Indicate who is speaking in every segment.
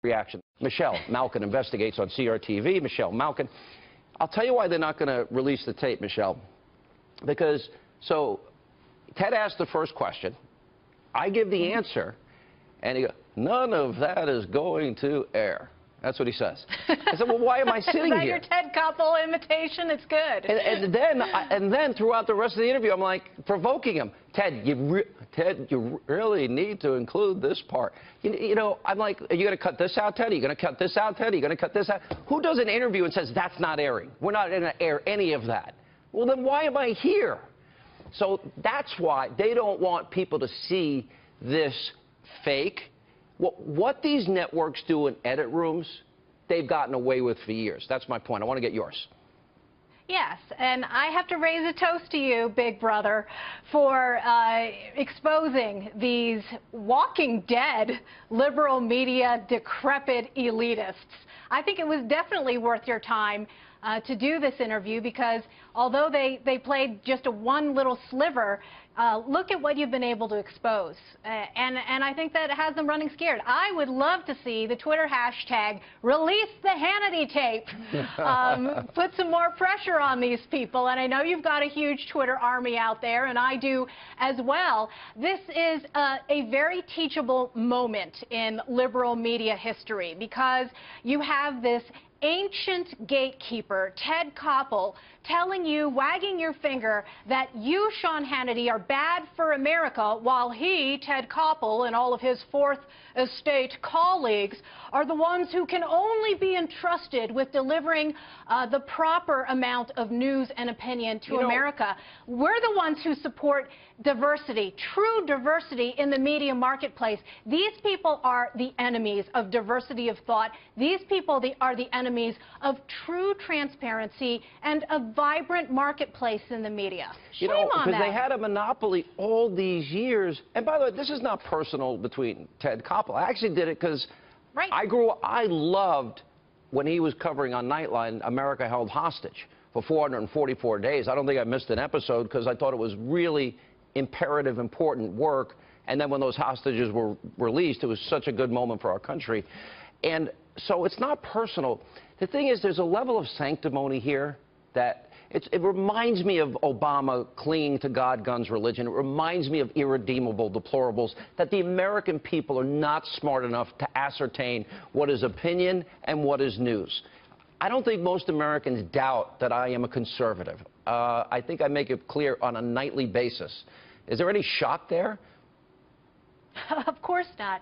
Speaker 1: reaction. Michelle Malkin investigates on CRTV. Michelle Malkin. I'll tell you why they're not going to release the tape, Michelle. Because, Ted asked the first question. I give the answer, and he goes, none of that is going to air. That's what he says. I said, well, why am I sitting
Speaker 2: Is that
Speaker 1: here?
Speaker 2: your Ted Koppel imitation? It's good.
Speaker 1: And then throughout the rest of the interview, I'm like provoking him. Ted, you really need to include this part. You know, I'm like, are you going to cut this out, Ted? Are you going to cut this out, Ted? Are you going to cut this out? Who does an interview and says, that's not airing? We're not going to air any of that. Well, then why am I here? So that's why they don't want people to see this fake. What these networks do in edit rooms, they've gotten away with for years. That's my point. I want to get yours.
Speaker 2: Yes, and I have to raise a toast to you, Big Brother, for exposing these walking dead liberal media decrepit elitists. I think it was definitely worth your time to do this interview because although they played just one little sliver, look at what you've been able to expose. And I think that has them running scared. I would love to see the Twitter hashtag release the Hannity tape. Put some more pressure on these people. And I know you've got a huge Twitter army out there, and I do as well. This is a very teachable moment in liberal media history because you have this ancient gatekeeper, Ted Koppel, telling you, wagging your finger, that you, Sean Hannity, are bad for America, while he, Ted Koppel, and all of his Fourth Estate colleagues are the ones who can only be entrusted with delivering the proper amount of news and opinion to America. We're the ones who support diversity, true diversity in the media marketplace. These people are the enemies of diversity of thought. These people are the enemies of true transparency and a vibrant marketplace in the media. Shame on them.
Speaker 1: Because they had a monopoly all these years. And by the way, this is not personal between Ted Koppel. I actually did it because I loved when he was covering on Nightline, America Held Hostage for 444 days. I don't think I missed an episode because I thought it was really imperative, important work. And then when those hostages were released, it was such a good moment for our country. And so it's not personal. The thing is, there's a level of sanctimony here that it reminds me of Obama clinging to God, guns, religion. It reminds me of irredeemable deplorables, that the American people are not smart enough to ascertain what is opinion and what is news. I don't think most Americans doubt that I am a conservative. I think I make it clear on a nightly basis. Is there any shock there?
Speaker 2: Of course not.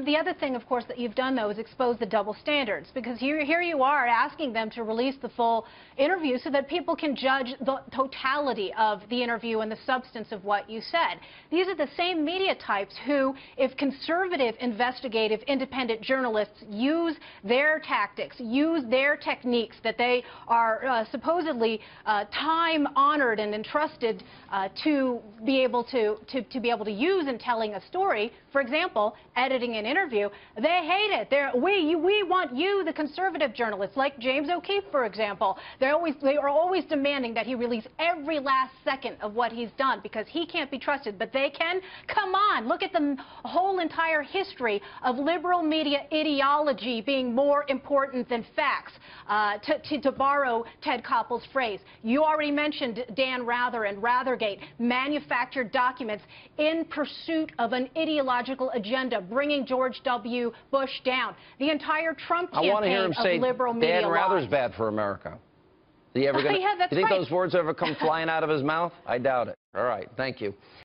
Speaker 2: The other thing, of course, that you've done, though, is expose the double standards, because here you are asking them to release the full interview so that people can judge the totality of the interview and the substance of what you said. These are the same media types who, if conservative, investigative, independent journalists use their tactics, use their techniques that they are supposedly time-honored and entrusted to be able to use in telling a story. For example, editing an interview, they hate it. We want you, the conservative journalists, like James O'Keefe, for example. They are always demanding that he release every last second of what he's done because he can't be trusted. But they can? Come on, look at the whole entire history of liberal media ideology being more important than facts, to borrow Ted Koppel's phrase. You already mentioned Dan Rather and Rathergate, manufactured documents in pursuit of an ideological agenda, bringing George W. Bush down. The entire Trump campaign
Speaker 1: I want to hear him say
Speaker 2: liberal media
Speaker 1: Dan Rather's bad for America. You think those words ever come flying out of his mouth? I doubt it. All right, thank you.